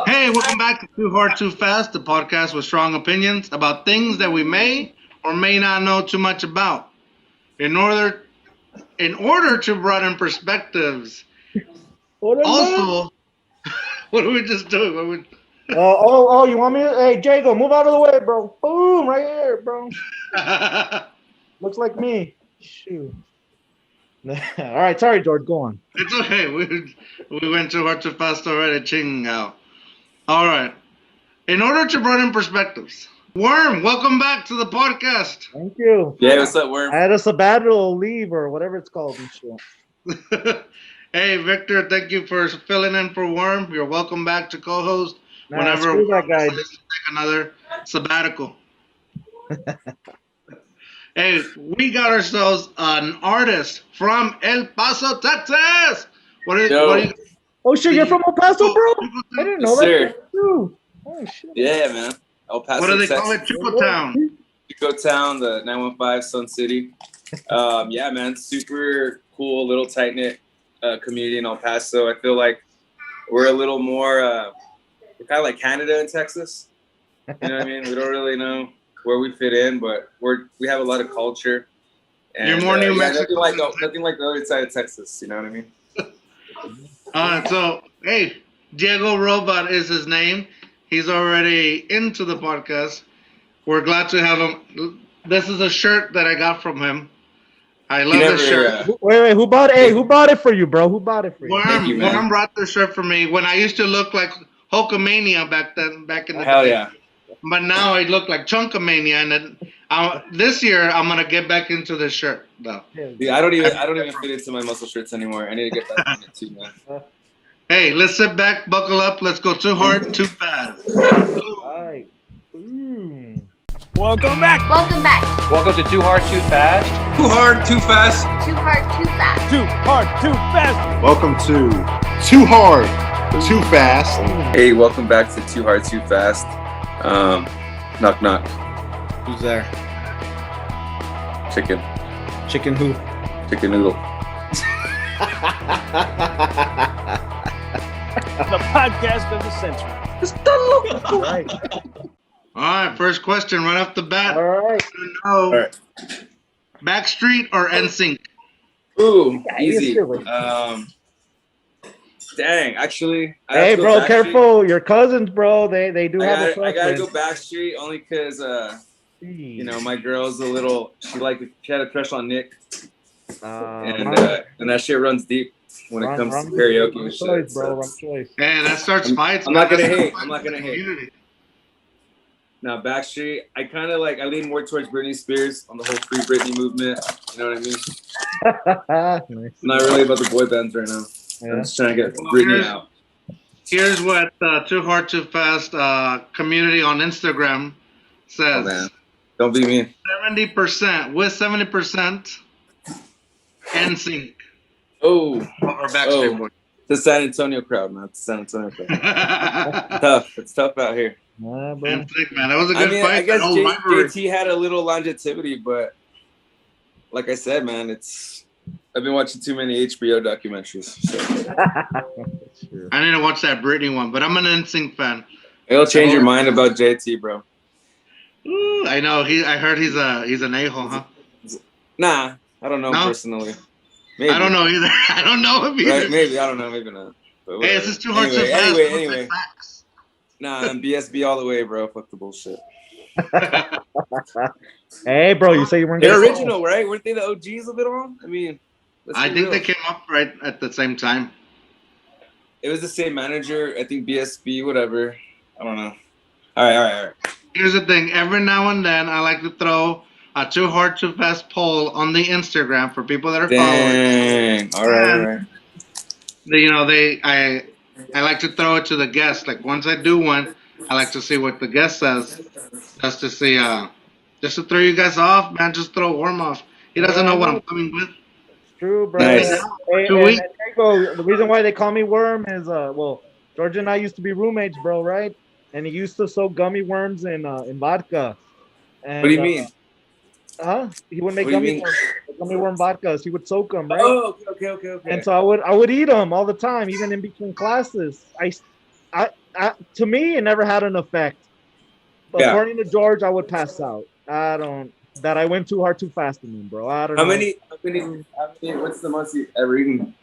Hey, welcome back to Too Hard, Too Fast, the podcast with strong opinions about things that we may or may not know too much about. In order, in order to broaden perspectives. Hold on, man. Also, what are we just doing? Oh, you want me to? Hey, Jago, move out of the way, bro. Boom, right here, bro. Looks like me. Shoot. All right, sorry, George. Go on. It's okay. We went too hard, too fast already. Ching out. All right. In order to broaden perspectives, Worm, welcome back to the podcast. Thank you. Yeah, what's up, I Worm? had a sabbatical leave or whatever it's called. And shit. Hey, Victor, thank you for filling in for Worm. You're welcome back to co-host Nah, whenever screw that Worm guy. decides to take another sabbatical. Hey, we got ourselves an artist from El Paso, Texas. What Yo. are you? Oh shit, you're from El Paso, bro? I didn't know Yes, that. sir. Too. Oh shit. Yeah, man. El Paso, What do they Texas. call it? Chico Town. Chico Town, the 915 Sun City. Yeah, man. Super cool, little tight knit community in El Paso. I feel like we're a little more, we're kind of like Canada and Texas. You know what I mean? We don't really know where we fit in, but we have a lot of culture. And, You're more New Mexico. Nothing like the other side of Texas. You know what I mean? So, hey, DiegoRobot is his name. He's already into the podcast. We're glad to have him. This is a shirt that I got from him. I love this shirt. Wait, who bought it? Hey, who bought it for you, bro? Who bought it for you? Worm brought this shirt for me when I used to look like Hulkamania back in the Hell day. yeah. But now I look like Chunkamania, and then this year I'm gonna get back into this shirt though. Yeah, I don't even fit into my muscle shirts anymore. I need to get back in it too, man. Hey, let's sit back, buckle up, let's go too hard, too fast. All right. Welcome back. Welcome back. Welcome to Too Hard, Too Fast. Too hard, too fast. Too hard, too fast. Too Hard, Too Fast. Welcome to Too Hard, Too Fast. Hey, welcome back to Too Hard, Too Fast. Knock, knock. Who's there? Chicken. Chicken who? Chicken noodle. The podcast of the century. All right. All right, first question right off the bat. All right. All right. Backstreet or NSYNC? Ooh, easy. Easy. Dang, actually. I Hey, have to go bro, Backstreet. careful. Your cousins, bro. They do have a I gotta preference. go Backstreet only because you know, my girl's a little. She had a crush on Nick, and that shit runs deep when it comes to karaoke and shit. Choice, bro. Wrong choice. Man, that starts fights. I'm not man. gonna That's hate. fights I'm not gonna in the hate. community. Now Backstreet, I kind of I lean more towards Britney Spears on the whole Free Britney movement. You know what I mean? Nice. I'm not really about the boy bands right now. Yeah. I'm just trying to get Britney out. Here's what Too Hard, Too Fast community on Instagram Oh, says. man. Don't be mean. 70% with 70% NSYNC Oh, or Backstreet Boys. the San Antonio crowd, man. The San Antonio crowd. Tough. It's tough out here. Nah, bro. NSYNC, man, that was a good fight. I guess that whole rivalry. JT had a little longevity, but like I said, man, I've been watching too many HBO documentaries. So. Sure. I need to watch that Britney one, but I'm an NSYNC fan. It'll change your mind about JT, bro. Ooh, I know. I heard he's an a-hole, huh? Nah, I don't know No? personally. Maybe. I don't know either. I don't know him either. Right, maybe I don't know. Maybe not. But Hey, whatever. this is Too Hard, Too Fast. Anyway. Facts. Nah, I'm BSB all the way, bro. Fuck the bullshit. Hey, bro, you say you weren't. They're gonna- original, right? Weren't they the OGs of it all? I mean, let's I be think real. they came up right at the same time. It was the same manager. I think BSB, whatever. I don't know. All right. Here's the thing. Every now and then, I like to throw a Too Hard, Too Fast poll on the Instagram for people that are following. Dang. All right. I like to throw it to the guests. Like once I do one, I like to see what the guest says, just to see, just to throw you guys off, man. Just throw Worm off. He doesn't know what I'm coming with. True, bro. Nice. Hey, Two and weeks. Diego, the reason why they call me Worm is, well, George and I used to be roommates, bro, right? And he used to soak gummy worms in vodka. And, What do you mean? He would make What do you mean? gummy worm vodkas. He would soak them, right? Oh, okay. And so I would eat them all the time, even in between classes. to me, it never had an effect. But Yeah. according to George, I would pass out. That I went too hard, too fast in him, bro. I don't How know. many? What's the most you ever eaten?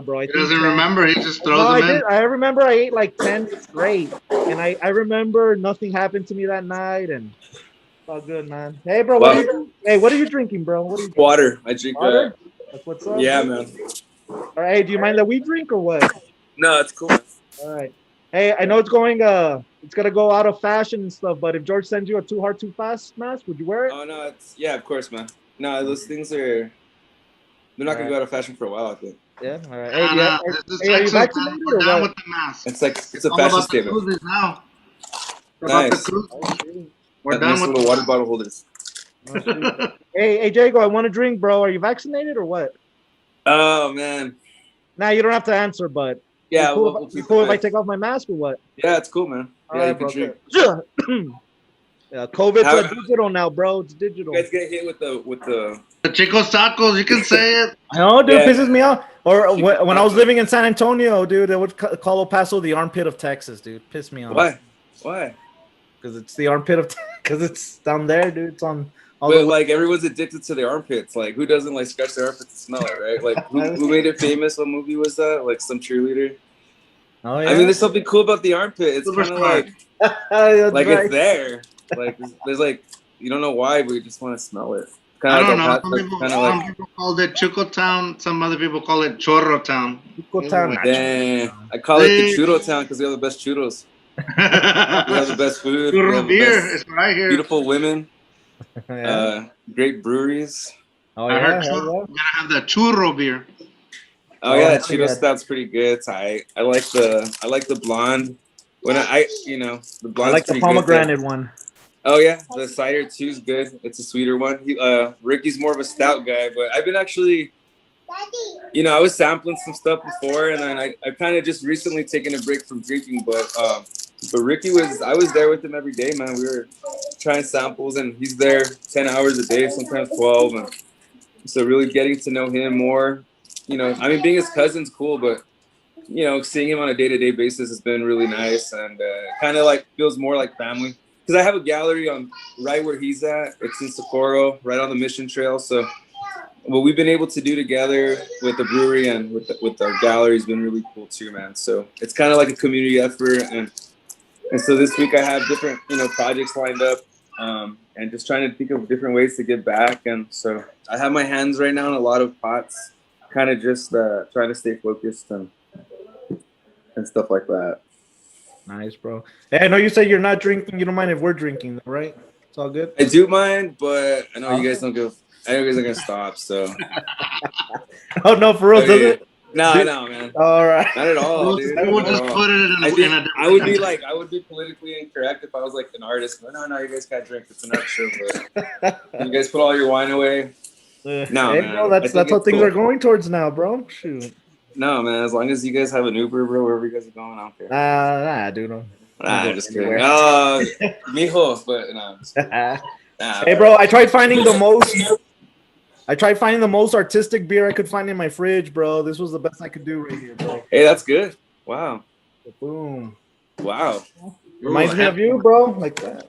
Bro, I He think doesn't 10. remember. He just No, throws I them in. did. I remember I ate like 10 straight, and I remember nothing happened to me that night, and it's all good, man. Hey, bro, Wow. what are you drinking, bro? What are you drinking? Water. I drink. Water? That's what's up. Yeah, bro. man. All right. Hey, do you mind that we drink or what? No, it's cool. Man. All right. Hey, I know it's gonna go out of fashion and stuff, but if George sends you a too hard, too fast mask, would you wear it? Oh no, of course, man. No, those things they're not gonna go out of fashion for a while, I think. Yeah. All right. This is Hey, are you Texas, man. vaccinated We're or down what? with the mask. It's a All fashion about the statement. cruises now. Nice. About the cruises. We're Got done nice with little water bottle holders. Hey, Jago, I want to drink, bro. Are you vaccinated or what? Oh man. Nah, you don't have to answer, but Yeah, cool, we'll cool if I take off my mask or what? Yeah, it's cool, man. Yeah, you can bro, drink. Yeah, COVID's digital now, bro. It's digital. You guys get hit with the The Chico's Tacos, you can say it. I know, dude. Yeah. Pisses me off. Or when I was living in San Antonio, dude, they would call El Paso the armpit of Texas, dude. Piss me off. Why? Because it's the armpit of because it's down there, dude. It's on. But like everyone's addicted to their armpits. Like who doesn't like scratch their armpits to smell it, right? Like who made it famous? What movie was that? Like some cheerleader. Oh yeah. I mean, there's something cool about the armpit. It's kind of like it's there. Like there's like you don't know why, but you just want to smell it. I don't like know. Some people call it Chuco Town. Some other people call it Chorro Town. Dang. I call it the Churro Town because we have the best churros. We have the best food. Churro beer is right here. Beautiful women. Yeah. Great breweries. Oh I heard yeah. we're gonna have the churro beer. Oh yeah, that churro stout's pretty good. It's I like the blonde. When the blonde. I like the pomegranate one. Oh yeah, the cider too is good. It's a sweeter one. Ricky's more of a stout guy, but I've been actually, I was sampling some stuff before, and then I kind of just recently taken a break from drinking. But Ricky I was there with him every day, man. We were trying samples, and he's there 10 hours a day, sometimes 12, and so really getting to know him more. Being his cousin's cool, but seeing him on a day-to-day basis has been really nice, and kind of like feels more like family. Because I have a gallery on right where he's at. It's in Socorro, right on the Mission Trail. So what we've been able to do together with the brewery and with our gallery has been really cool too, man. So it's kind of like a community effort, and so this week I have different projects lined up, and just trying to think of different ways to give back. And so I have my hands right now in a lot of pots, kind of just trying to stay focused and stuff like that. Nice, bro. Hey, I know you say you're not drinking. You don't mind if we're drinking, right? It's all good. I do mind, but I know you guys don't go. I know you guys are gonna stop. So. Oh no, for real, does it? No, man. All right. Not at all, dude. We'll just put it in a I would be politically incorrect if I was like an artist. No, you guys can't drink. It's an art show, but you guys put all your wine away. No, hey, man. bro, that's how things are going towards now, bro. Shoot. No, man. As long as you guys have an Uber, bro, wherever you guys are going, I don't care. Nah, dude. I'm just kidding. Mijo, but no. Hey, bro, I tried finding the most artistic beer I could find in my fridge, bro. This was the best I could do right here, bro. Hey, that's good. Wow. Boom. Wow. Reminds me of you, bro. Like that.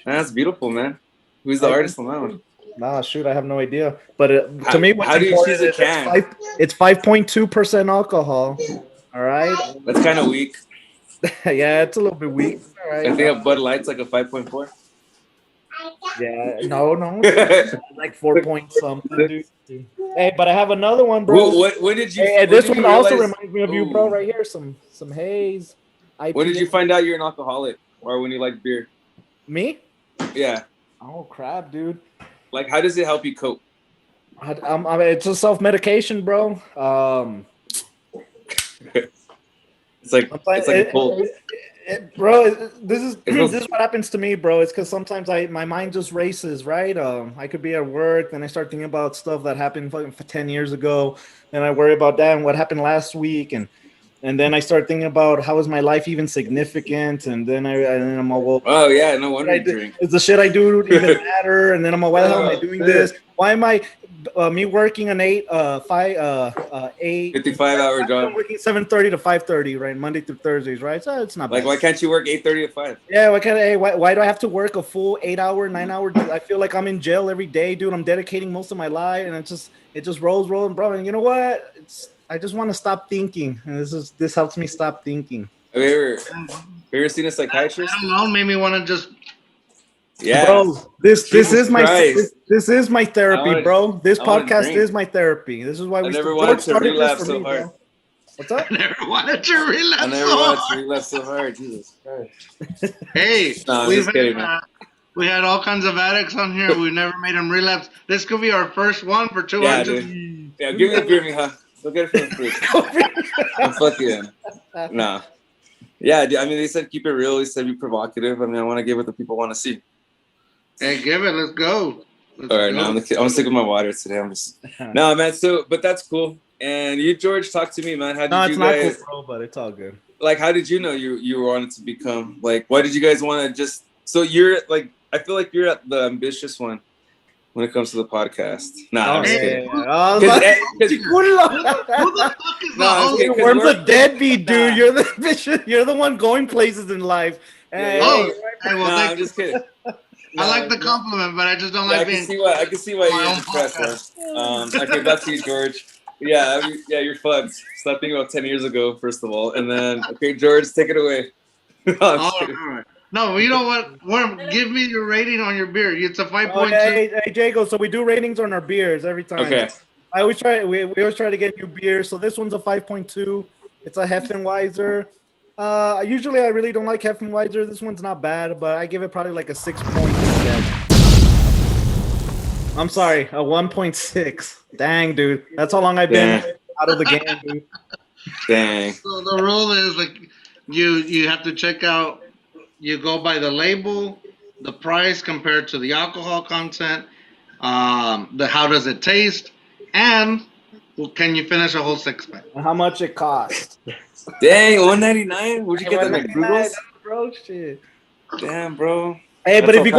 That's beautiful, man. Who's the artist on that one? Nah, shoot, I have no idea. But to me, what's how do you important choose a can? It's 5.2% alcohol. All right. That's kind of weak. Yeah, it's a little bit weak. All right. I think a Bud Light's like a 5.4. Yeah, no, like 4 point something, dude. Hey, but I have another one, bro. When did you? Hey, this one also reminds me of you, bro. Right here, some Haze. When did you find out you're an alcoholic, or when you like beer? Me? Yeah. Oh crap, dude. Like, how does it help you cope? I mean, it's a self-medication, bro. It's like a cold. Bro, this is what happens to me, bro. It's because sometimes my mind just races, right? I could be at work, then I start thinking about stuff that happened fucking 10 years ago, and I worry about that and what happened last week, and then I start thinking about how is my life even significant, and then I'm all, well, oh yeah, no wonder you drink. Is the shit I do even matter? And then I'm all, why the hell am I doing this? Why am I me working an 8 55-hour job. I'm working 7:30 to 5:30, right? Monday through Thursdays, right? So it's not Like, bad. why can't you work 8:30 to 5? Yeah, why do I have to work a full 8-hour, 9-hour? I feel like I'm in jail every day, dude. I'm dedicating most of my life, and it just rolls, bro. And you know what? I just want to stop thinking, and this helps me stop thinking. Have you ever seen a psychiatrist? I don't know. Made me want to just. Yeah, bro. This is my therapy, wanna- bro. This I wanna podcast drink. is my therapy. This is why I never wanted to relapse so hard. Bro. What's up? I never wanted to relapse. I never wanted to relapse so hard. Jesus Christ. Hey, No, I'm just kidding, man. we had all kinds of addicts on here. We've never made them relapse. This could be our first one for 200. Yeah, dude. Yeah, give me the beer, mija. Go get it for free. I'm fucking. Nah. Yeah, dude, I mean, they said keep it real. They said be provocative. I mean, I want to give what the people want to see. Hey, give it. Let's go. All right, now I'm sick of my water today. No, man. So, but that's cool. And you, George, talk to me, man. How did you guys? Not cool, bro, but it's all good. Like, how did you know you wanted to become? Like, why did you guys want to just? So you're like, I feel like you're the ambitious one when it comes to the podcast. Nah, I'm just kidding. Who the fuck is that? Worm's a deadbeat, dude. You're the one going places in life. Hey, well, I'm just kidding. I like the compliment, but I just don't like being. I can see why you're depressed. Okay, back to you, George. Yeah, you're fun. Stop thinking about 10 years ago, first of all, and then okay, George, take it away. All right. No, you know what? Worm, give me your rating on your beer. It's a 5.2. Hey, Jago. So we do ratings on our beers every time. Okay. We always try to get new beers. So this one's a 5.2. It's a Hefeweizen. Usually I really don't like Hefeweizen. This one's not bad, but I give it probably like a 6.7. I'm sorry, a 1.6. Dang, dude. That's how long I've been out of the game, dude. Dang. So the rule is like you have to check out. You go by the label, the price compared to the alcohol content, how does it taste, and can you finish a whole 6-pack? How much it costs? Dang, $1.99. Where'd you get that? Like Google's? Bro, shit. Damn, bro. Hey, but if you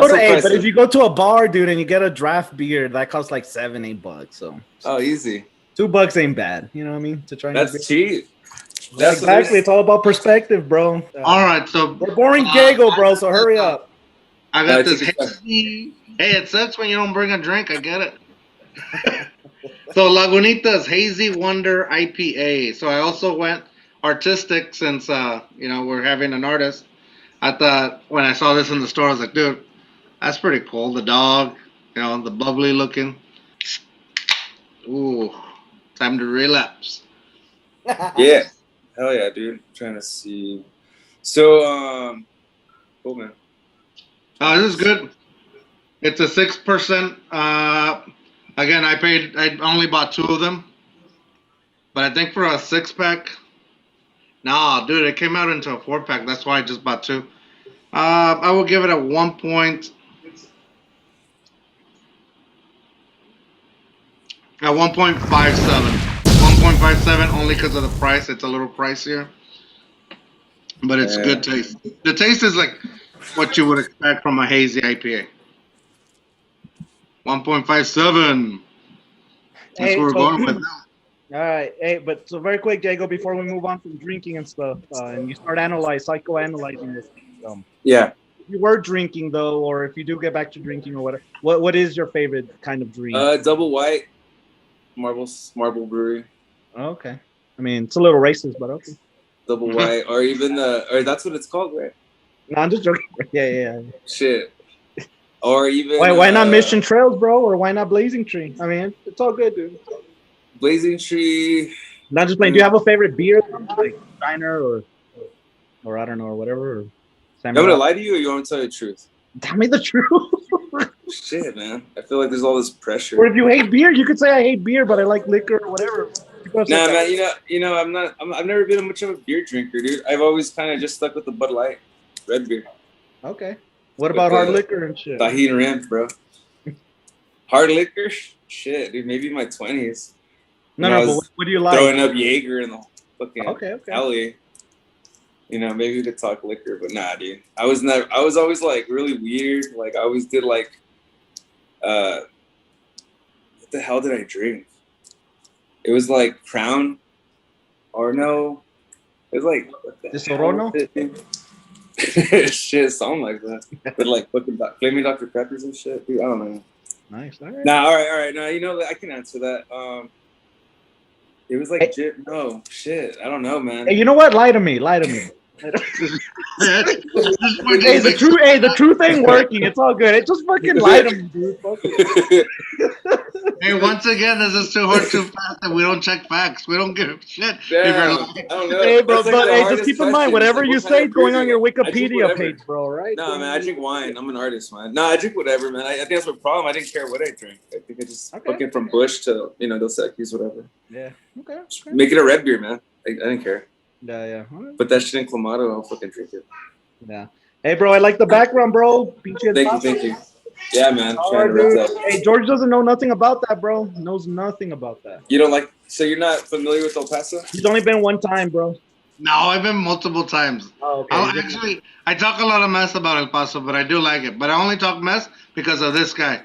go to a bar, dude, and you get a draft beer, that costs like $7-8. So. Oh, easy. $2 ain't bad. You know what I mean? To try. That's cheap. That's exactly. It's all about perspective, bro. All right, so we're boring Jago, bro. So hurry up. I got this. Hazy. Hey, it sucks when you don't bring a drink. I get it. So Lagunitas Hazy Wonder IPA. So I also went artistic since we're having an artist. I thought when I saw this in the store, I was like, dude, that's pretty cool. The dog, the bubbly looking. Ooh, time to relapse. Yeah. Hell yeah, dude. I'm trying to see. So, cool, man. This is good. It's a 6%. Again, I only bought 2 of them. But I think for a 6-pack, nah, dude, it came out into a 4-pack. That's why I just bought 2. I will give it a 1.57 only because of the price. It's a little pricier, but it's good taste. The taste is like what you would expect from a hazy IPA. 1.57. That's what we're going with now. All right. Hey, but so very quick, Jago, before we move on from drinking and stuff, and you start psychoanalyzing this. Yeah. If you were drinking though, or if you do get back to drinking or whatever, what is your favorite kind of drink? Double white, Marble Brewery. Oh, okay. I mean, it's a little racist, but okay. Double white, or even or that's what it's called, right? No, I'm just joking. Yeah. Shit. Or even why not Mission Trails, bro? Or why not Blazing Tree? I mean, it's all good, dude. Blazing Tree. Not just playing. Do you have a favorite beer, like Steiner or I don't know, or whatever? Or I'm gonna lie to you, or you want to tell the truth? Tell me the truth. Shit, man. I feel like there's all this pressure. Or if you hate beer, you could say I hate beer, but I like liquor or whatever. Nah, man. I've never been much of a beer drinker, dude. I've always kind of just stuck with the Bud Light, red beer. Okay. What about hard liquor and shit? Tahini Rim, bro. Hard liquor? Shit, dude. Maybe in my 20s. No, but what do you like? Throwing up Jaeger in the fucking okay. alley. Maybe we could talk liquor, but nah, dude. I was always like really weird. Like I always did like, what the hell did I drink? It was like Crown, or no, it was like what the Disorono? shit, something like that. But like fucking flaming Dr. Peppers and shit, dude. I don't know. Nice. All right. Nah, all right. Nah, you know, I can answer that. It was like no shit. I don't know, man. Hey, you know what? Lie to me. Hey, the truth ain't working. It's all good. It just fucking lie to me, dude. Fuck it. Hey, once again, this is too hard, too fast, and we don't check facts. We don't give a shit. Damn, I don't know. Hey, bro, That's but like just keep in mind, whatever you say is going on your Wikipedia page, bro, right? Nah, man, I drink wine. I'm an artist, man. Nah, I drink whatever, man. I think that's my problem. I didn't care what I drink. I think I just fucking from Bush to, Dos Equis, whatever. Yeah. Okay. Make it a red beer, man. I didn't care. Yeah. Right. Put that shit in Clamato, I'll fucking drink it. Yeah. Hey, bro, I like the background, bro. Thank you. Yeah, man. Hey, George doesn't know nothing about that, bro. Knows nothing about that. You don't like, so you're not familiar with El Paso? He's only been one time, bro. No, I've been multiple times. Oh, okay. I talk a lot of mess about El Paso, but I do like it. But I only talk mess because of this guy.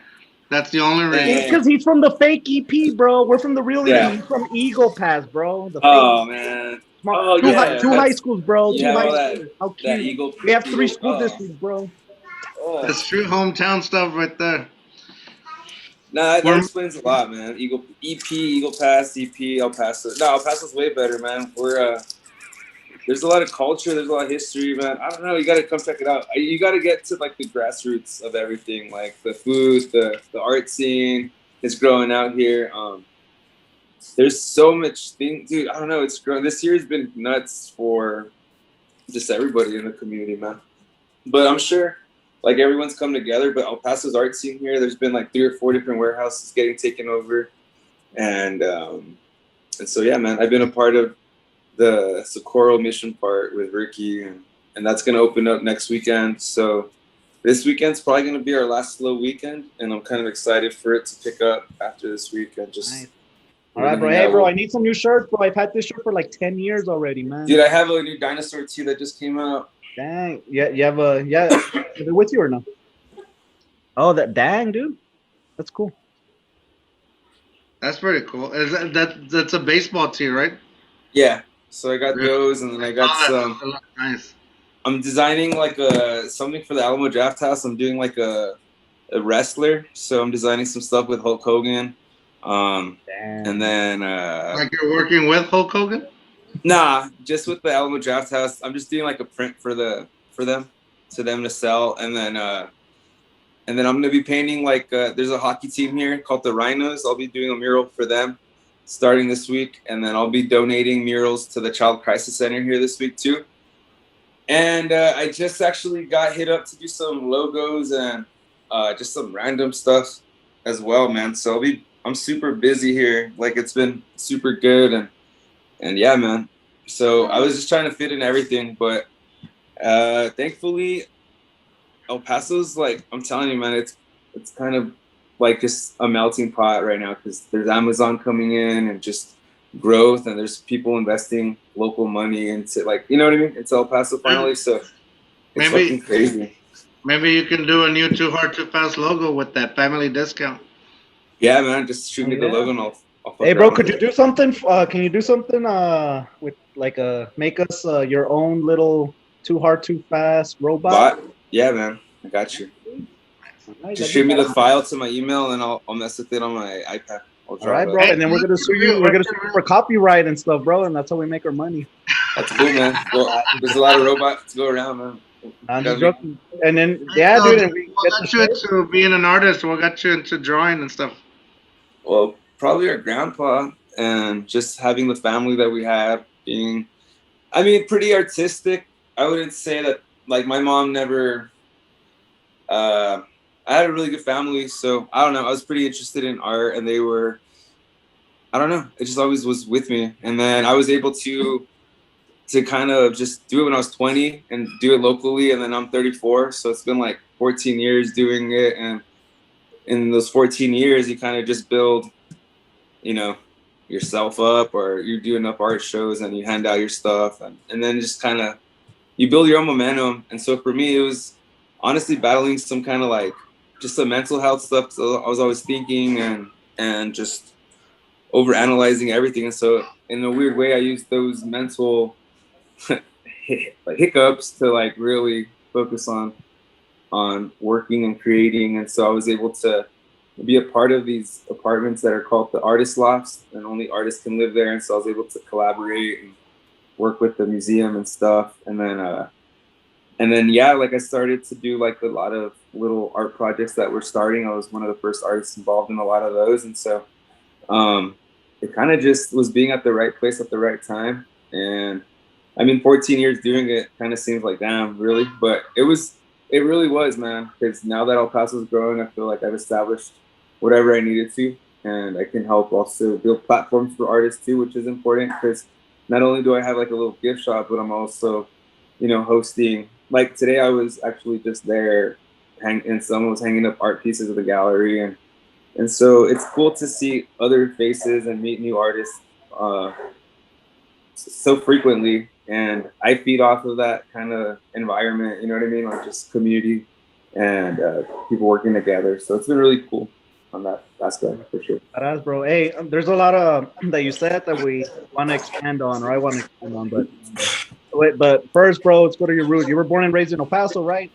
That's the only reason. Because he's from the fake EP, bro. We're from the real EP. He's from Eagle Pass, bro. Man. Two high schools, bro. Yeah, two high schools. How cute. We have 3 school districts, bro. That's true hometown stuff right there. Nah, that explains a lot, man. Eagle Pass, EP, El Paso. No, El Paso's way better, man. There's a lot of culture, there's a lot of history, man. I don't know, you gotta come check it out. You gotta get to like the grassroots of everything, like the food, the art scene is growing out here. There's so much thing, dude. I don't know, it's grown. This year's been nuts for just everybody in the community, man. But I'm sure like everyone's come together, but El Paso's art scene here, there's been like 3 or 4 different warehouses getting taken over. And so, yeah, man, I've been a part of the Socorro mission part with Ricky, and that's going to open up next weekend. So this weekend's probably going to be our last slow weekend, and I'm kind of excited for it to pick up after this weekend. Nice. All right, bro. Hey, bro, I need some new shirts, bro. I've had this shirt for like 10 years already, man. Dude, I have a new dinosaur tee that just came out. Dang. Yeah, you have is it with you or no? Oh, dang, dude. That's cool. That's pretty cool. That's a baseball tee, right? Yeah. So I got those, and then I got some. That looks nice. I'm designing like something for the Alamo Draft House. I'm doing like a wrestler, so I'm designing some stuff with Hulk Hogan. And then like you're working with Hulk Hogan? Nah, just with the Alamo Draft House. I'm just doing like a print for them to sell, and then I'm gonna be painting like there's a hockey team here called the Rhinos. I'll be doing a mural for them starting this week, and then I'll be donating murals to the Child Crisis Center here this week too. And I just actually got hit up to do some logos and just some random stuff as well, man. So I'm super busy here. Like it's been super good, and yeah, man. So I was just trying to fit in everything, but thankfully El Paso's like, I'm telling you, man, it's kind of like just a melting pot right now, because there's Amazon coming in and just growth, and there's people investing local money into, like, you know what I mean? It's El Paso finally, so it's fucking crazy. Maybe you can do a new Too Hard Too Fast logo with that family discount. Yeah, man, just shoot me the logo and I'll hey, bro, could you do something? Can you do something with like make us your own little Too Hard Too Fast robot? Yeah, man, I got you. Just shoot me the file to my email, and I'll mess with it on my iPad. All right, bro. And then we're gonna sue you. We're gonna sue you for copyright and stuff, bro. And that's how we make our money. That's cool, man. Well, there's a lot of robots to go around, man. And then, yeah, dude. And what got you into being an artist? What got you into drawing and stuff? Well, probably our grandpa, and just having the family that we had being, I mean, pretty artistic. I wouldn't say that, like, my mom never. I had a really good family, so I don't know. I was pretty interested in art, and they were, I don't know. It just always was with me. And then I was able to kind of just do it when I was 20 and do it locally, and then I'm 34, so it's been like 14 years doing it. And in those 14 years, you kind of just build, yourself up, or you do enough art shows and you hand out your stuff, and then just kind of you build your own momentum. And so for me, it was honestly battling some kind of like just some mental health stuff. So I was always thinking, and and just overanalyzing everything. And so in a weird way, I used those mental like hiccups to like really focus on working and creating. And so I was able to be a part of these apartments that are called the artist lofts, and only artists can live there. And so I was able to collaborate and work with the museum and stuff. And then yeah, like I started to do like a lot of little art projects that were starting. I was one of the first artists involved in a lot of those. And so it kind of just was being at the right place at the right time. And I mean, 14 years doing it kind of seems like, damn, really? But it really was, man. Because now that El Paso's growing, I feel like I've established whatever I needed to. And I can help also build platforms for artists too, which is important. Because not only do I have like a little gift shop, but I'm also, hosting. Like today I was actually just there and someone was hanging up art pieces of the gallery. And so it's cool to see other faces and meet new artists so frequently. And I feed off of that kind of environment, you know what I mean? Like just community and people working together. So it's been really cool on that aspect for sure. Badass, bro. Hey, there's a lot of that you said that we want to expand on, or I want to expand on, but first, bro, let's go to your roots. You were born and raised in El Paso, right?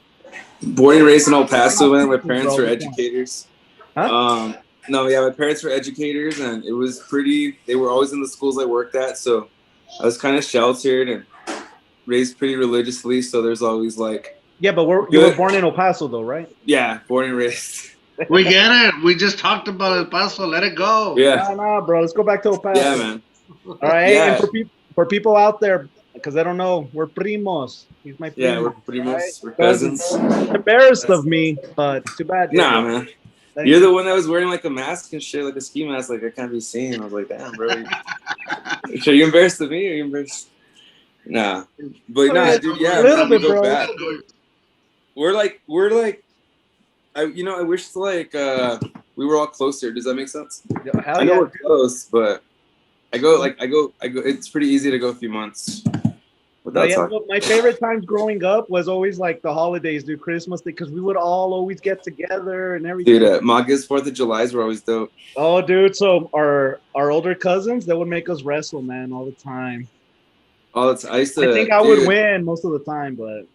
Born and raised in El Paso, man. My parents were educators. Huh? No, yeah, my parents were educators, and it was they were always in the schools I worked at, so I was kind of sheltered and raised pretty religiously, so there's always like... Yeah, but you were born in El Paso, though, right? Yeah, born and raised. We get it. We just talked about El Paso. Let it go. Yeah. Nah, bro. Let's go back to El Paso. Yeah, man. All right. Yeah. And for people out there, because I don't know, we're primos. He's my primo. Yeah, we're primos. Right? We're cousins. Embarrassed of me, but too bad. Nah, man. You're the one that was wearing like a mask and shit, like a ski mask, like I can't be seen. I was like, damn, bro. Are you embarrassed of me? Or are you embarrassed? Nah. But nah, dude, yeah. A little bit, go bro. Back. We're like I wish like we were all closer. Does that make sense? I know we're close, but I go. It's pretty easy to go a few months without talking. My favorite times growing up was always like the holidays, dude, Christmas, because we would all always get together and everything. Dude, Maga's 4th of July's were always dope. Oh, dude, so our older cousins, they would make us wrestle, man, all the time. Oh, I think I would win most of the time, but.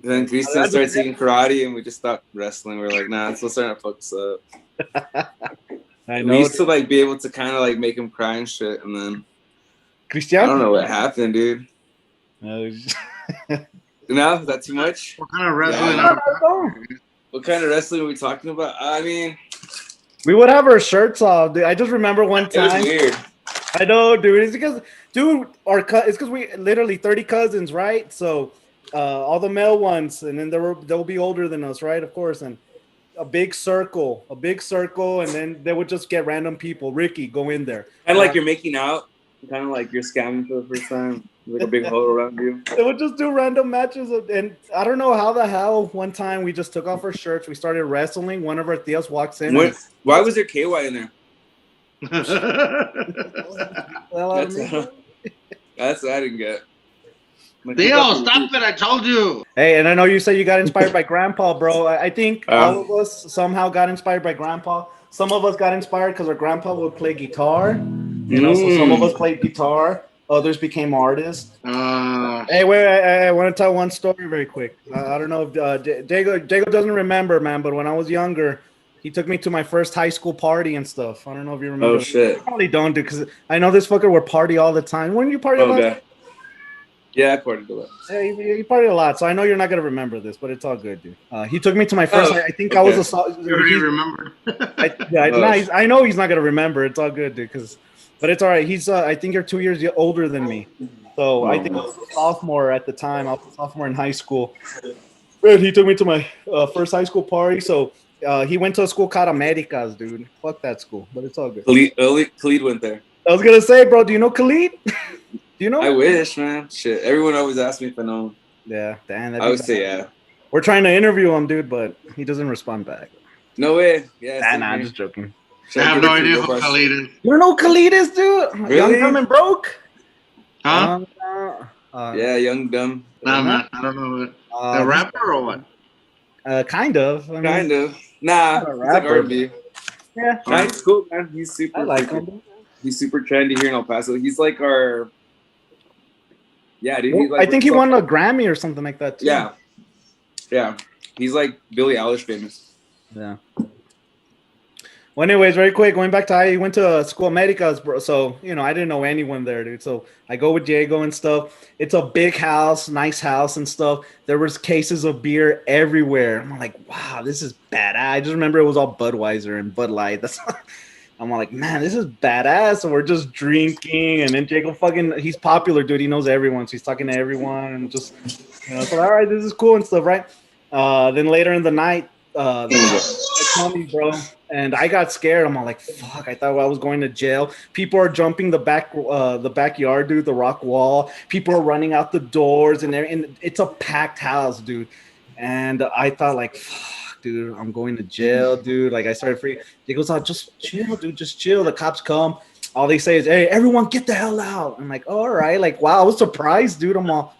Then Christian started taking karate, and we just stopped wrestling. We're like, nah, it's starting to fuck us up. We used to like be able to kind of like make him cry and shit, and then Christian, I don't know what happened, dude. No, is that too much? What kind of wrestling? What kind of wrestling are we talking about? I mean, we would have our shirts off, dude. I just remember one time. It was weird. I know, dude. It's because, dude, it's because we literally 30 cousins, right? So. All the male ones, and then they'll be older than us, right? Of course, and a big circle, and then they would just get random people. Ricky, go in there. Kind of like you're making out, kind of like you're scamming for the first time, like a big hole around you. They would just do random matches, and I don't know how the hell. One time we just took off our shirts, we started wrestling. One of our tias walks in. Why was there KY in there? That's what I didn't get. Theo, stop it! I told you. Hey, and I know you said you got inspired by Grandpa, bro. I think all of us somehow got inspired by Grandpa. Some of us got inspired because our grandpa would play guitar. You know, so some of us played guitar. Others became artists. Hey, wait! I want to tell one story very quick. I don't know if Diego doesn't remember, man, but when I was younger, he took me to my first high school party and stuff. I don't know if you remember. Oh shit! You probably don't, dude, because I know this fucker would party all the time. When you party a lot? Yeah, I partied a lot. Yeah, you partied a lot, so I know you're not gonna remember this, but it's all good, dude. He took me to my first. I think I was a. You already remember. I know he's not gonna remember. It's all good, dude. But it's all right. He's. I think you're 2 years older than me, so I think I was a sophomore at the time. I was a sophomore in high school, and he took me to my first high school party. So he went to a school called Americas, dude. Fuck that school, but it's all good. Khalid went there. I was gonna say, bro. Do you know Khalid? You know? I wish, man. Shit. Everyone always asks me if I know him. Yeah, damn. I would say yeah. We're trying to interview him, dude, but he doesn't respond back. No way. Yeah. Nah, I'm just joking. I have no idea who Khalid is. You don't know who Khalid is, dude? Really? Young, Dumb, and Broke? Huh? Yeah, Young, Dumb. Nah, man. I don't know it. A rapper or what? Kind of. Kind of. Nah, it's like R&B. Yeah, He's cool, man. He's super. I like him. He's super trendy here in El Paso. He's like our. Yeah, dude. Well, He's like, I think he won a Grammy or something like that too. Yeah. He's like Billie Eilish famous. Yeah. Well, anyways, very quick, going back to I went to School Americas, bro. So, I didn't know anyone there, dude. So I go with Diego and stuff. It's a big house, nice house and stuff. There was cases of beer everywhere. I'm like, wow, this is badass. I just remember it was all Budweiser and Bud Light. I'm like, man, this is badass. So we're just drinking, and then Diego he's popular, dude. He knows everyone, so he's talking to everyone, and just, so all right, this is cool and stuff, right? Then later in the night, they call me, bro. And I got scared. I'm all like, fuck, I thought I was going to jail. People are jumping the backyard, dude, the rock wall. People are running out the doors, and it's a packed house, dude. And I thought, like, fuck, dude, I'm going to jail, dude. Like, I started freaking. He goes, just chill, dude, just chill. The cops come. All they say is, hey, everyone get the hell out. I'm like, all right. Like, wow, I was surprised, dude. I'm all,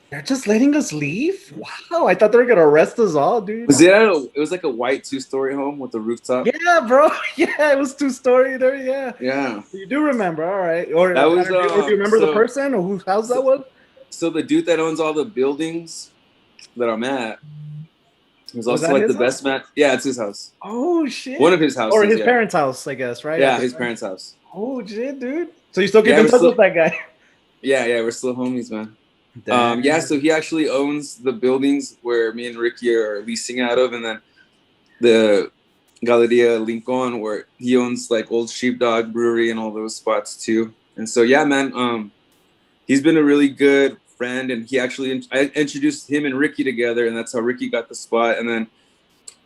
they're just letting us leave? Wow, I thought they were going to arrest us all, dude. It was like a white 2-story home with a rooftop? Yeah, bro. Yeah, it was 2-story there, yeah. Yeah. You do remember, all right. Or that was, do you remember the person or whose house that was? So the dude that owns all the buildings that I'm at was also like the best man. Yeah, it's his house. Oh, shit. One of his houses. Or his parents' house, I guess, right? Yeah, his parents' house. Oh, shit, dude. So you still keep in touch with that guy? Yeah, we're still homies, man. So he actually owns the buildings where me and Ricky are leasing out of, and then the Galeria Lincoln where he owns like Old Sheepdog Brewery and all those spots too. And so yeah, man, he's been a really good friend, and I introduced him and Ricky together, and that's how Ricky got the spot. And then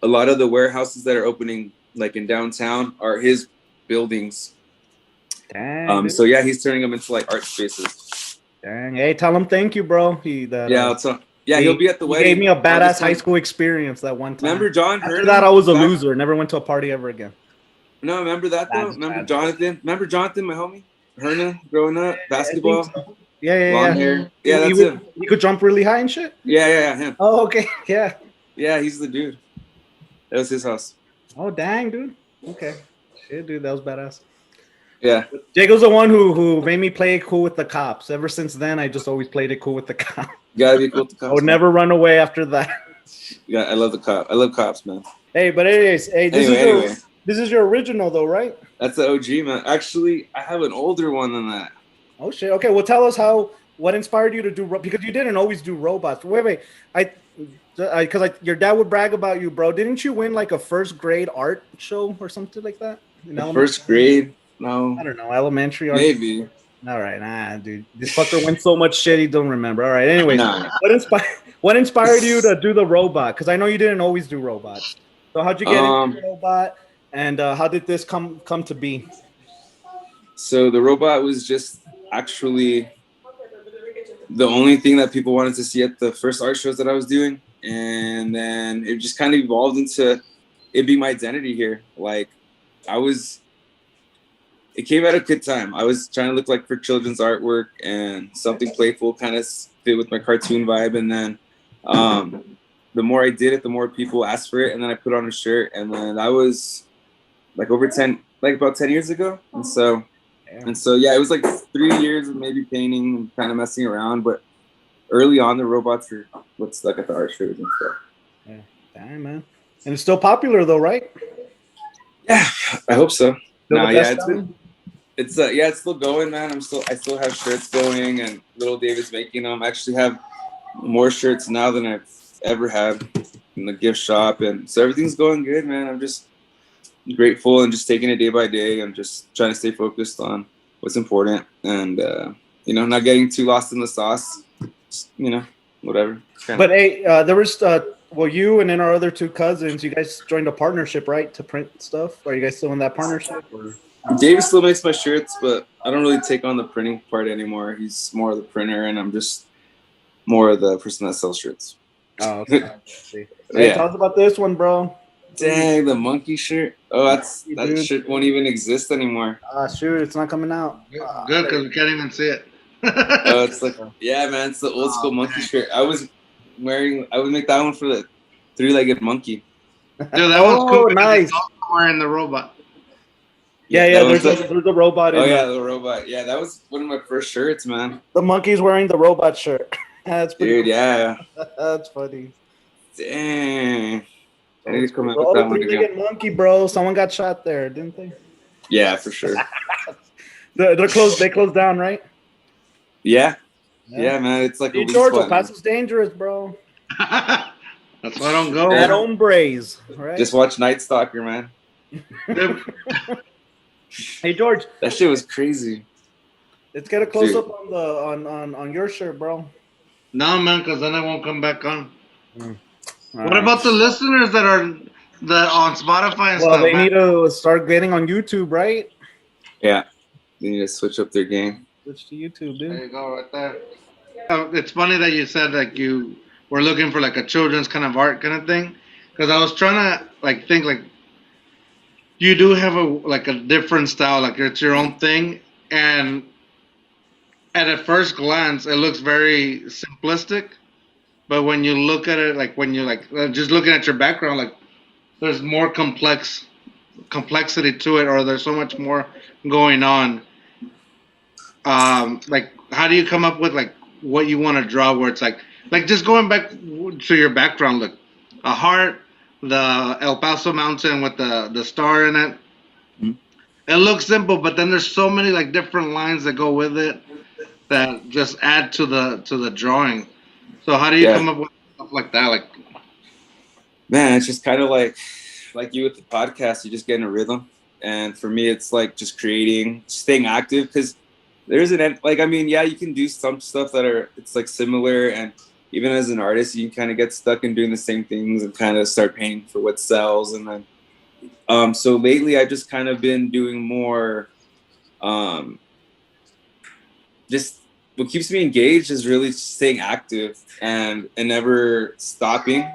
a lot of the warehouses that are opening like in downtown are his buildings. Dang, so yeah, he's turning them into like art spaces. Dang. Hey, tell him thank you, bro. He'll be at the wedding. He gave me a badass high school experience that one time. Remember John? After that, I was a loser. Never went to a party ever again. No, remember that though? Remember Jonathan? Remember Jonathan, my homie? Herna, growing up, basketball. So. Yeah. Long hair. Yeah, that's him. He could jump really high and shit? Yeah, him. Oh, okay. Yeah. Yeah, he's the dude. That was his house. Oh, dang, dude. Okay. Shit, dude, that was badass. Yeah. Diego's the one who made me play it cool with the cops. Ever since then, I just always played it cool with the cops. You gotta be cool with the cops. I would never run away after that. Yeah, I love the cop. I love cops, man. Hey, but anyways, this is your original though, right? That's the OG, man. Actually, I have an older one than that. Oh shit. Okay, well tell us what inspired you to do, because you didn't always do robots. Wait. Because your dad would brag about you, bro. Didn't you win like a first grade art show or something like that? First grade? No. I don't know. Elementary art? Maybe. All right, dude. This fucker wins so much shit he don't remember. All right. Anyways, nah. What inspired you to do the robot? Because I know you didn't always do robots. So how'd you get into the robot, and how did this come to be? So the robot was just actually the only thing that people wanted to see at the first art shows that I was doing, and then it just kind of evolved into it being my identity here. Like it came at a good time. I was trying to look like for children's artwork and something playful, kind of fit with my cartoon vibe. And then the more I did it, the more people asked for it. And then I put on a shirt, and then that was like about 10 years ago. And so yeah, it was like 3 years of maybe painting and kind of messing around. But early on, the robots were what's stuck at the art shows and stuff. Yeah, damn, man. And it's still popular though, right? Yeah, I hope so. It's still going, man. I still have shirts going, and little David's making them. I actually have more shirts now than I've ever had in the gift shop, and so everything's going good, man. I'm just grateful and just taking it day by day. I'm just trying to stay focused on what's important, and not getting too lost in the sauce. Just, whatever. But hey, there was you and then our other two cousins. You guys joined a partnership, right, to print stuff? Are you guys still in that partnership? Or? David still makes my shirts, but I don't really take on the printing part anymore. He's more of the printer, and I'm just more of the person that sells shirts. Oh, okay. Hey, tell us about this one, bro. Dang, the monkey shirt. Oh, that shirt won't even exist anymore. Shoot, it's not coming out. Good, because we can't even see it. It's like, yeah, man, it's the old school monkey shirt. I would make that one for the three-legged monkey. Dude, that one's cool. Nice. Wearing the robot. Yeah. That was There's a robot. oh in yeah, the robot. Yeah, that was one of my first shirts, man. The monkey's wearing the robot shirt. That's pretty Dude, yeah. cool. That's funny. Dang. I need to come out with Oh, that the one again. three-legged monkey, bro. Someone got shot there, didn't they? Yeah, for sure. They're closed. They closed down, right? Yeah, man. It's like a Hey, weak George, El spot. Man. Paso's dangerous, bro. That's why I don't go. Bad hombres, right? Just watch Night Stalker, man. Hey, George. That shit was crazy. Let's get a close up on your shirt, bro. No, man, because then I won't come back on. What right. about the listeners that are on Spotify and Well, stuff? they man? need to start getting on YouTube, right? Yeah, they need to switch up their game. Switch to YouTube, dude. There you go, right there. It's funny that you said like you were looking for like a children's kind of art kind of thing, because I was trying to like think like you do have a different style, like it's your own thing, and at first glance it looks very simplistic, but when you look at it, like when you just looking at your background, like there's more complexity to it, or there's so much more going on. Like how do you come up with like what you want to draw, where it's like just going back to your background, look, a heart, the El Paso mountain with the star in it. Mm-hmm. It looks simple, but then there's so many like different lines that go with it that just add to the drawing. So how do you come up with stuff like that? Like, man, it's just kind of like you with the podcast, you just get in a rhythm. And for me, it's like just creating, staying active, because there's you can do some stuff it's like similar, and even as an artist, you can kind of get stuck in doing the same things and kind of start paying for what sells. And then, so lately I've just kind of been doing more, just what keeps me engaged is really staying active and never stopping.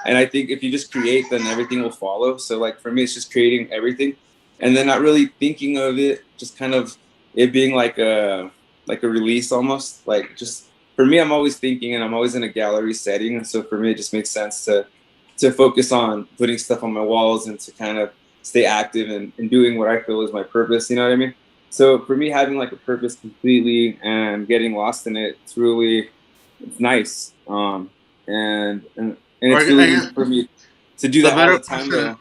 And I think if you just create, then everything will follow. So like for me, it's just creating everything and then not really thinking of it, just kind of it being like a release almost. Like just for me, I'm always thinking and I'm always in a gallery setting. And so for me, it just makes sense to focus on putting stuff on my walls and to kind of stay active and doing what I feel is my purpose. You know what I mean? So for me, having like a purpose completely and getting lost in it, it's nice. And it's really easy for me to do that all the time. Though.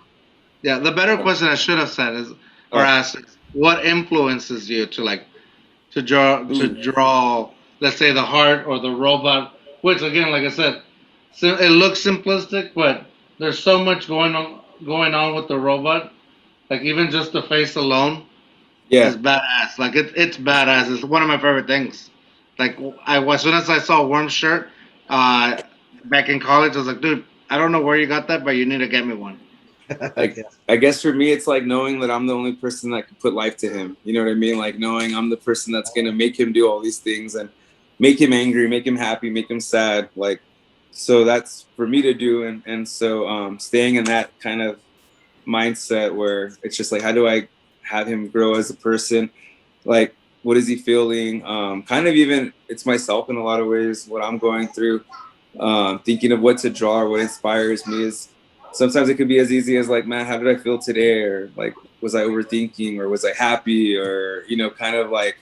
Yeah, the better question I should have said is, or asked, what influences you to draw, let's say the heart or the robot, which again, like I said, it looks simplistic, but there's so much going on with the robot. Like even just the face alone. Yeah, it's badass. Like it's badass. It's one of my favorite things. Like as soon as I saw Worm's shirt, back in college, I was like, dude, I don't know where you got that, but you need to get me one. I guess for me, it's like knowing that I'm the only person that can put life to him. You know what I mean? Like knowing I'm the person that's gonna make him do all these things and make him angry, make him happy, make him sad. Like, so that's for me to do. And so staying in that kind of mindset where it's just like, how do I have him grow as a person? Like, what is he feeling? Kind of even it's myself in a lot of ways, what I'm going through, thinking of what to draw or what inspires me is sometimes it could be as easy as like, man, how did I feel today? Or like, was I overthinking or was I happy? Or, kind of like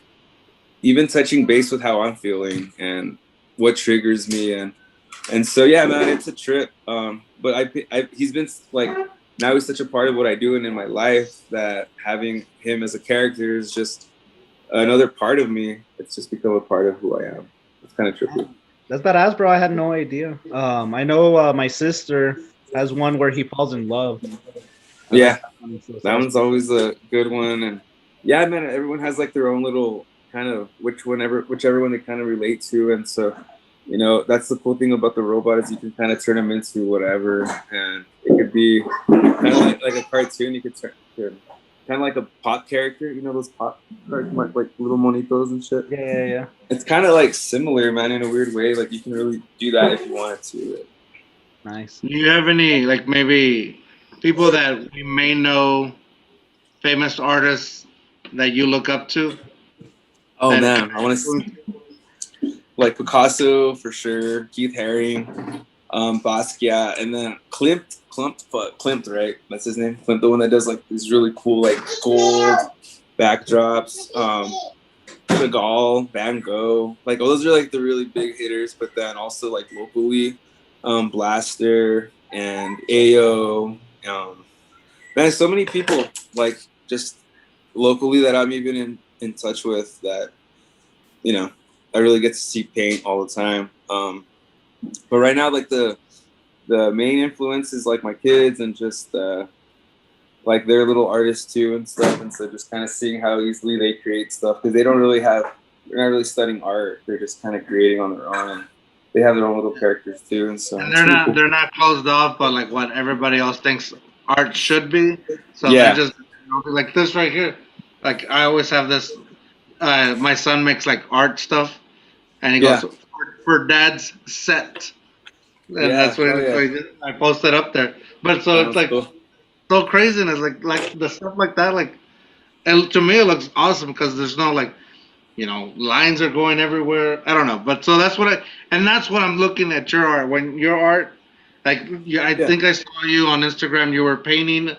even touching base with how I'm feeling and what triggers me. And so, yeah, man, it's a trip. But he's been like, now he's such a part of what I do and in my life that having him as a character is just another part of me. It's just become a part of who I am. It's kind of trippy. That's badass, bro. I had no idea. I know my sister has one where he falls in love. Yeah, that one's always a good one. And yeah, man, everyone has like their own little kind of whichever one they kind of relate to. And so, that's the cool thing about the robot is you can kind of turn them into whatever. And it could be kind of like a cartoon. You could turn kind of like a pop character. Those pop cartoons, like little monitos and shit. Yeah. It's kind of like similar, man, in a weird way. Like you can really do that if you wanted to. Nice. Do you have any like maybe people that we may know, famous artists that you look up to? Oh man, I want to like Picasso for sure, Keith Haring, Basquiat, and then Klimt Klimt, right? That's his name. Klimt, the one that does like these really cool like gold backdrops. Chagall, Van Gogh, like those are like the really big hitters. But then also like locally, Blaster and Ayo. Man, so many people like just locally that I'm even in touch with that, you know, I really get to see paint all the time. But right now, like the main influence is like my kids and just like they're little artists too and stuff. And so just kind of seeing how easily they create stuff because they're not really studying art. They're just kind of creating on their own. And they have their own little characters too. And so they're not closed off, but like what everybody else thinks art should be. So Yeah. they're just like this right here. Like I always have this. My son makes like art stuff, and he goes for Dad's set, and that's what he did. I posted up there. But so it's like so craziness, like the stuff like that. Like, and to me it looks awesome because there's no like, you know, lines are going everywhere. I don't know, but so that's what that's what I'm looking at your art. When your art, like I think I saw you on Instagram. You were painting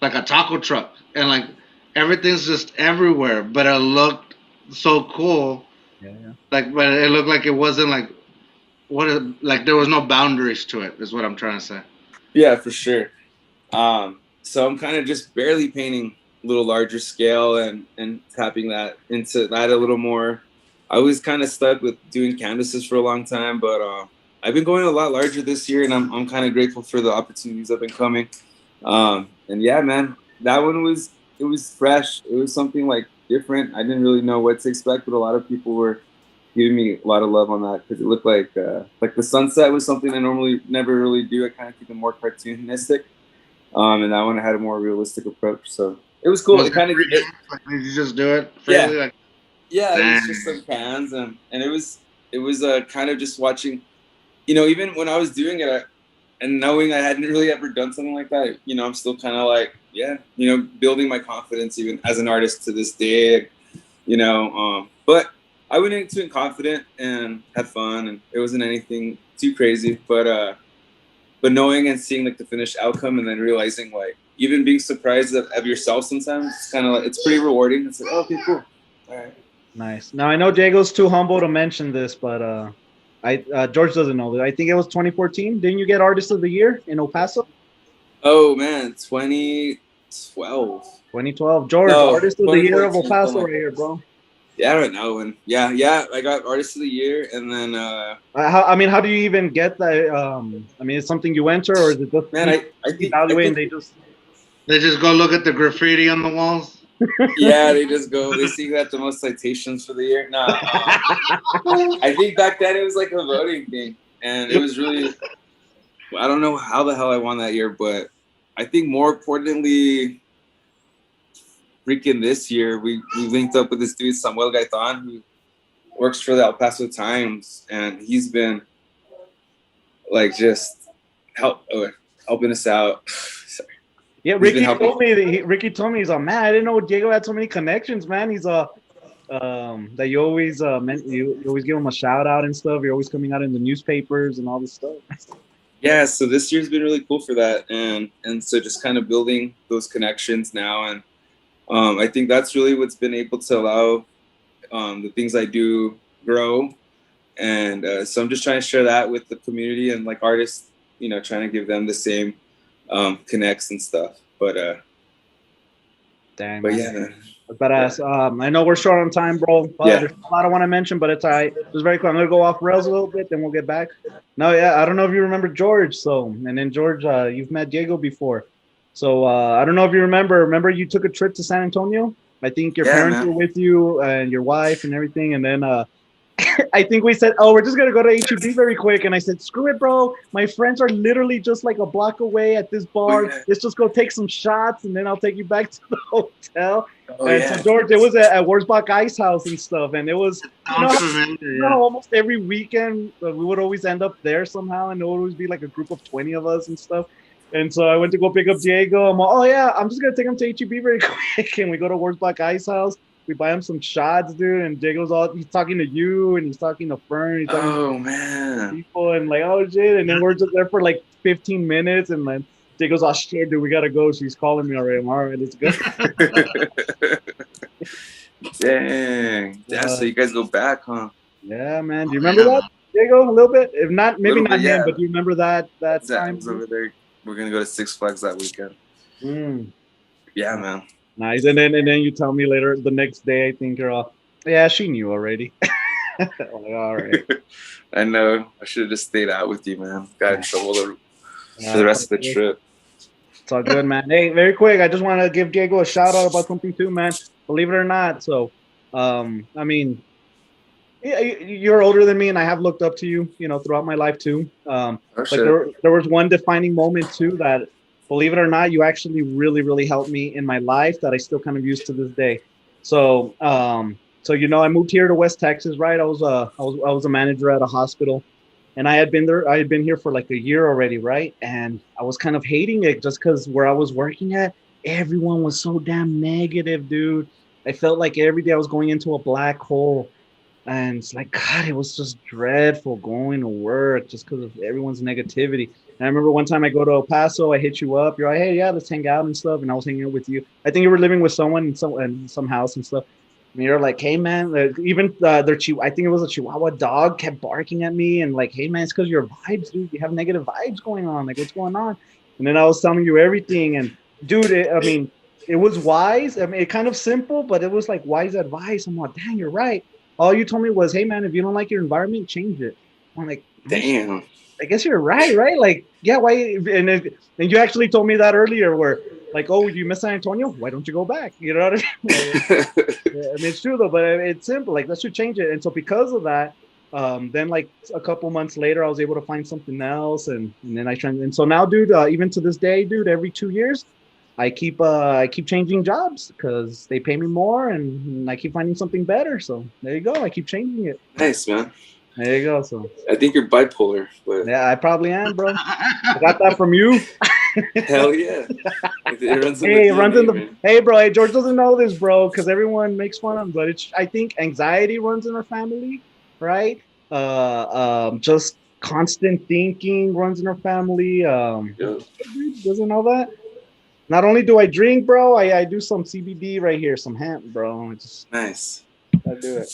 like a taco truck, and like everything's just everywhere, but it looked so cool. Yeah. Like, but it looked like it wasn't like like there was no boundaries to it. Is what I'm trying to say. Yeah, for sure. So I'm kind of just barely painting a little larger scale and tapping that into that a little more. I was kind of stuck with doing canvases for a long time, but I've been going a lot larger this year, and I'm kind of grateful for the opportunities that have been coming. And yeah, man, that one was fresh. It was something like different. I didn't really know what to expect, but a lot of people were giving me a lot of love on that because it looked like the sunset was something I normally never really do. I kind of keep it more cartoonistic, and that one I had a more realistic approach. So it was cool. It kind of did you just do it? Freely? It was just some cans, and it was kind of just watching. You know, even when I was doing it, and knowing I hadn't really ever done something like that, you know, I'm still kind of like, building my confidence even as an artist to this day, you know. But I went into it confident and had fun, and it wasn't anything too crazy. But knowing and seeing like the finished outcome, and then realizing like even being surprised of yourself sometimes, it's kind of like it's pretty rewarding. It's like, oh, okay, cool, all right, nice. Now I know Diego's too humble to mention this, but George doesn't know that. I think it was 2014. Didn't you get Artist of the Year in El Paso? Oh man, 2012. 2012. George, Artist of the Year of El Paso right here, bro. Yeah, I don't know. And yeah, I got Artist of the Year, and then how do you even get that? It's something you enter, or is it just I think they just go look at the graffiti on the walls? Yeah, they just go. They see that the most citations for the year. Nah, I think back then it was like a voting thing, and it was really. I don't know how the hell I won that year, but I think more importantly, freaking this year we linked up with this dude Samuel Gaitan, who works for the El Paso Times, and he's been like just helping us out. Sorry. Yeah, Ricky told me he's like, man, I didn't know Diego had so many connections, man. He's that you always you always give him a shout out and stuff. You're always coming out in the newspapers and all this stuff. Yeah, so this year's been really cool for that, and so just kind of building those connections now, and I think that's really what's been able to allow the things I do grow, and so I'm just trying to share that with the community and like artists, you know, trying to give them the same connects and stuff. But dang, but man. yeah, man. Badass. I know we're short on time, bro. But there's a lot I want to mention, but it's all right. Just very quick. I'm gonna go off rails a little bit, then we'll get back. No, yeah, I don't know if you remember George. And then George, you've met Diego before. So I don't know if you remember. Remember you took a trip to San Antonio? I think your parents were with you and your wife and everything. And then I think we said, oh, we're just gonna go to HEB very quick. And I said, screw it, bro. My friends are literally just like a block away at this bar. Let's just go take some shots, and then I'll take you back to the hotel. So George, it was at Wurzbach Ice House and stuff, and it was almost every weekend we would always end up there somehow, and there would always be like a group of 20 of us and stuff. And so I went to go pick up Diego. I'm like, oh yeah, I'm just gonna take him to HEB very quick, and we go to Wurzbach Ice House. We buy him some shots, dude, and he's talking to you, and he's talking to Fern. He's talking to people, and like, oh shit, and then we're just there for like 15 minutes, and then goes, oh shit, dude, we gotta go. She's calling me already. I'm all right, let's go. Dang. Yeah, so you guys go back, huh? Yeah, man. Do you remember that, Diego? A little bit? If not, maybe not him, but do you remember that time? Was over there. We're gonna go to Six Flags that weekend. Yeah, man. Nice. And then you tell me later the next day, I think you're all, yeah, she knew already. Like, all right. I know. I should have just stayed out with you, man. Got in trouble for the rest of the trip. It's all good, man. Hey, very quick, I just want to give Diego a shout out about something too, man. Believe it or not. So, I mean, you're older than me, and I have looked up to you, throughout my life too. But there was one defining moment too that, believe it or not, you actually really, really helped me in my life that I still kind of use to this day. So, I moved here to West Texas, right? I was a manager at a hospital, and I had been here for like a year already, right? And I was kind of hating it just because where I was working at, everyone was so damn negative, dude. I felt like every day I was going into a black hole. And it's like, God, it was just dreadful going to work just because of everyone's negativity. And I remember one time I go to El Paso, I hit you up. You're like, hey, yeah, let's hang out and stuff. And I was hanging out with you. I think you were living with someone in some house and stuff. And you're like, hey, man, even I think it was a Chihuahua dog kept barking at me. And like, hey, man, it's because your vibes, dude. You have negative vibes going on. Like, what's going on? And then I was telling you everything. And, dude, it was wise. I mean, it kind of simple, but it was like wise advice. I'm like, dang, you're right. All you told me was, hey, man, if you don't like your environment, change it. I'm like, damn. I guess you're right? Like, yeah, why? And you actually told me that earlier where, like, oh, you miss San Antonio? Why don't you go back? You know what I mean? I mean, it's true, though, but it's simple. Like, let's just change it. And so because of that, then, like, a couple months later, I was able to find something else. And then and so now, dude, even to this day, dude, every 2 years, I keep changing jobs because they pay me more and I keep finding something better. So there you go. I keep changing it. Nice, man. There you go. So I think you're bipolar, but yeah, I probably am, bro. I got that from you. Hell yeah. It runs Hey, bro. Hey, George doesn't know this, bro, because everyone makes fun of him. But I think anxiety runs in our family, right? Just constant thinking runs in our family. Doesn't know that. Not only do I drink, bro, I do some CBD right here, some hemp, bro. Nice. I do it.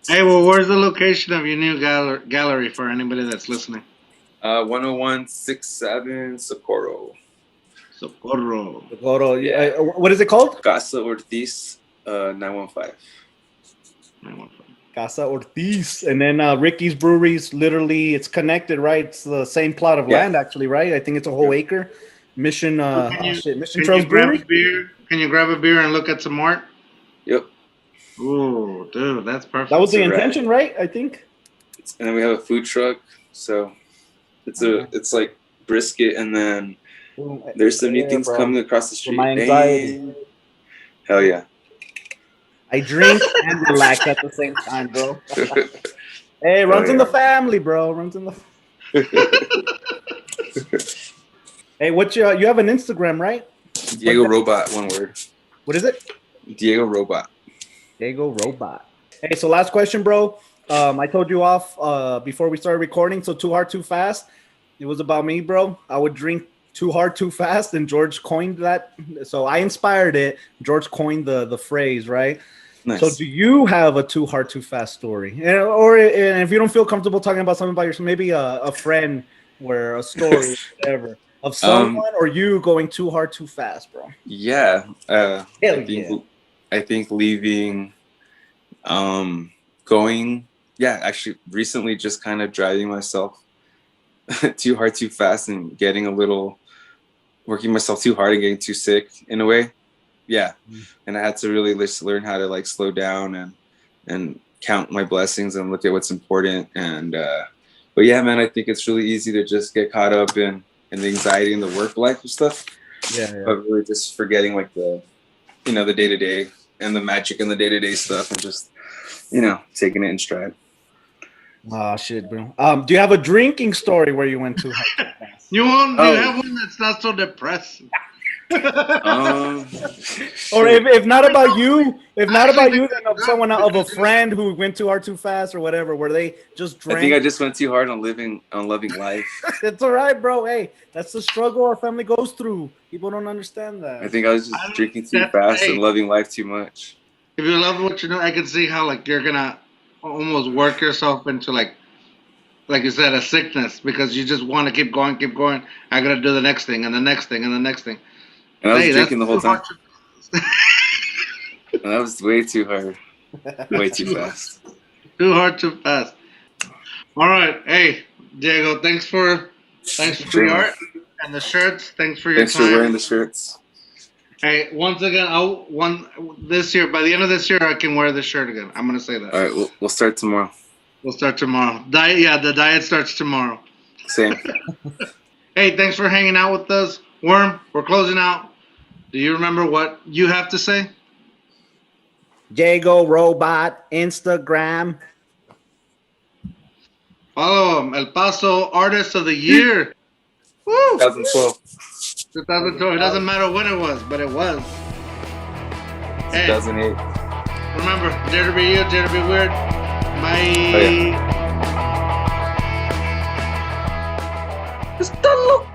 Hey, well, where's the location of your new gallery for anybody that's listening? 10167 Socorro. Socorro. Yeah. What is it called? Casa Ortiz 915. Casa Ortiz. And then Ricky's Brewery's literally, it's connected, right? It's the same plot of land, actually, right? I think it's a whole acre. Mission Trails Brewery. Can you grab a beer and look at some art? Yep. Ooh, dude, that's perfect. That was the intention, right? I think. And then we have a food truck, so it's like brisket, and then there's some new things coming across the street. My anxiety. Hell yeah. I drink and relax at the same time, bro. Hey, runs in the family, bro. Runs in the. Hey, you have an Instagram, right? DiegoRobot, one word. What is it? DiegoRobot. DiegoRobot. Hey, so last question, bro. I told you off before we started recording, so Too Hard, Too Fast. It was about me, bro. I would drink too hard, too fast, and George coined that. So I inspired it. George coined the phrase, right? Nice. So do you have a too hard, too fast story? Or if you don't feel comfortable talking about something about yourself, maybe a friend where a story, whatever. Of someone or you going too hard, too fast, bro? Yeah. I think leaving, going, actually recently just kind of driving myself too hard, too fast and working myself too hard and getting too sick in a way. Yeah. And I had to really just learn how to like slow down and count my blessings and look at what's important. And, but yeah, man, I think it's really easy to just get caught up in the anxiety in the work life and stuff. Yeah. But really just forgetting like the day-to-day and the magic in the day-to-day stuff and just, taking it in stride. Oh, shit, bro. Do you have a drinking story where you went too hard? You have one that's not so depressing. Or if not about you, then of someone of a friend who went too hard too fast or whatever, where they just drank. I think I just went too hard on loving life. It's all right, bro. Hey, that's the struggle our family goes through. People don't understand that. I think I was just drinking too fast and loving life too much. If you love what you know, I can see how like you're gonna almost work yourself into like you said, a sickness because you just want to keep going. I gotta do the next thing and the next thing and the next thing. And I was drinking the whole time. And that was way too hard, way too fast. Too hard, too fast. All right, hey Diego, thanks for the art and the shirts. Thanks for your time. Thanks for wearing the shirts. Hey, once again, this year, by the end of this year, I can wear this shirt again. I'm gonna say that. All right, we'll start tomorrow. We'll start tomorrow. The diet starts tomorrow. Same. Hey, thanks for hanging out with us. Worm, we're closing out. Do you remember what you have to say? DiegoRobot, Instagram. Follow him. El Paso Artist of the Year. Woo! 2012. 2012. It doesn't matter when it was, but it was. Hey, 2008. remember, dare to be you, dare to be weird. Bye. Oh, yeah. Está loco.